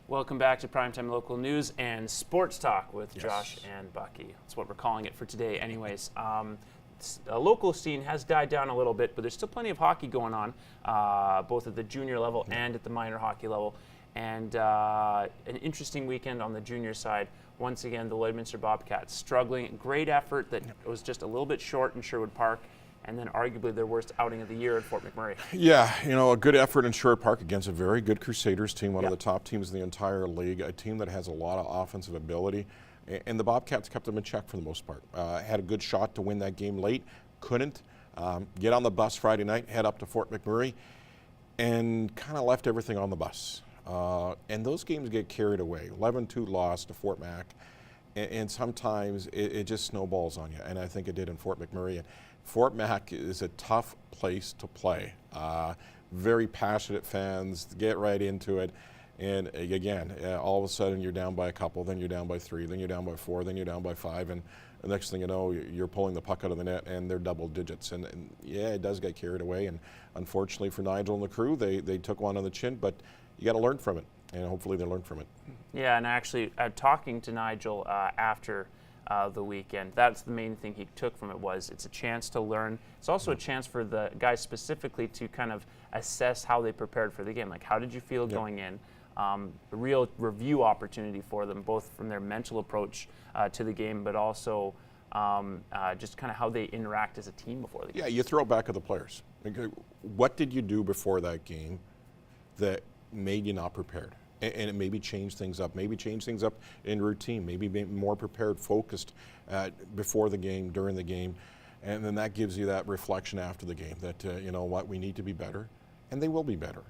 Welcome back to Primetime Local News and Sports Talk with Josh and Bucky. That's what we're calling it for today anyways. The local scene has died down a little bit, but there's still plenty of hockey going on, both at the junior level and at the minor hockey level. And an interesting weekend on the junior side. Once again, the Lloydminster Bobcats struggling. Great effort that was just a little bit short in Sherwood Park, and then arguably their worst outing of the year at Fort McMurray. Yeah, a good effort in Sherwood Park against a very good Crusaders team, one of the top teams in the entire league, a team that has a lot of offensive ability. And the Bobcats kept them in check for the most part. Had a good shot to win that game late, couldn't. Get on the bus Friday night, head up to Fort McMurray, and kind of left everything on the bus. And those games get carried away. 11-2 loss to Fort Mac, and sometimes it just snowballs on you, and I think it did in Fort McMurray. And Fort Mac is a tough place to play. Very passionate fans, get right into it. And again, all of a sudden you're down by a couple, then you're down by 3, then you're down by 4, then you're down by 5, and the next thing you know, you're pulling the puck out of the net and they're double digits. And yeah, it does get carried away. And unfortunately for Nigel and the crew, they took one on the chin, but you got to learn from it, and hopefully they learn from it. Yeah, and actually, talking to Nigel after the weekend, that's the main thing he took from it. Was it's a chance to learn. It's also a chance for the guys specifically to kind of assess how they prepared for the game. Like, how did you feel going in? A real review opportunity for them, both from their mental approach to the game, but also just kind of how they interact as a team before the game. Yeah, you throw it back at the players. What did you do before that game that made you not prepared? And it maybe changed things up. Maybe change things up in routine. Maybe be more prepared, focused before the game, during the game. And then that gives you that reflection after the game that, you know what, we need to be better. And they will be better.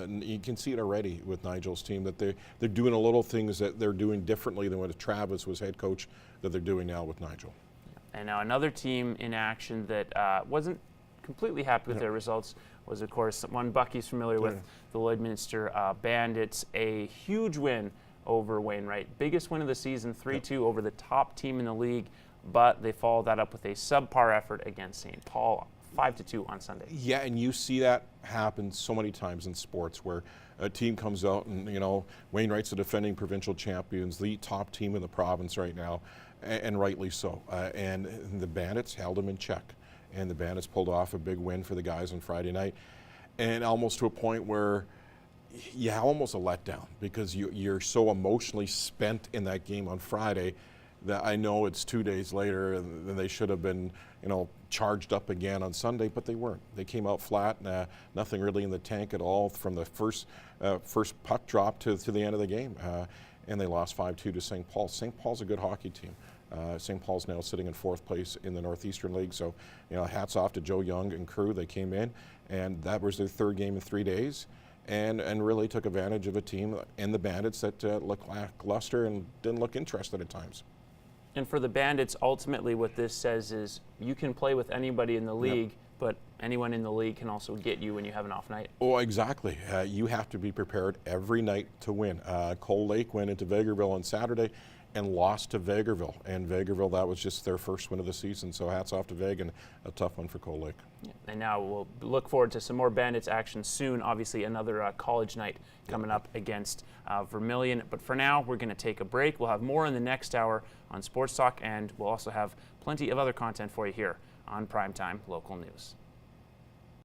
You can see it already with Nigel's team that they're doing a little things that they're doing differently than when Travis was head coach that they're doing now with Nigel. And now another team in action that wasn't completely happy with their results was, of course, one Bucky's familiar with, the Lloydminster Bandits. A huge win over Wainwright. Biggest win of the season, 3-2 over the top team in the league, but they followed that up with a subpar effort against St. Paul. 5-2 on Sunday. Yeah, and you see that happen so many times in sports where a team comes out and, Wainwright's the defending provincial champions, the top team in the province right now, and rightly so. And the Bandits held them in check. And the Bandits pulled off a big win for the guys on Friday night, and almost to a point where you have almost a letdown because you're so emotionally spent in that game on Friday that I know it's 2 days later and they should have been, charged up again on Sunday, but they weren't. They came out flat, nothing really in the tank at all from the first puck drop to the end of the game, and they lost 5-2 to St. Paul. St. Paul's a good hockey team. St. Paul's now sitting in 4th place in the Northeastern League, so hats off to Joe Young and crew. They came in, and that was their 3rd game in 3 days, and really took advantage of a team and the Bandits that looked lackluster and didn't look interested at times. And for the Bandits, ultimately what this says is you can play with anybody in the league, but anyone in the league can also get you when you have an off night. Oh, exactly. You have to be prepared every night to win. Cold Lake went into Vegreville on Saturday and lost to Vegreville. And Vegreville, that was just their first win of the season. So hats off to Veg, and a tough one for Cold Lake. Yeah. And now we'll look forward to some more Bandits action soon. Obviously, another college night coming up against Vermilion. But for now, we're going to take a break. We'll have more in the next hour on Sports Talk, and we'll also have plenty of other content for you here on Primetime Local News.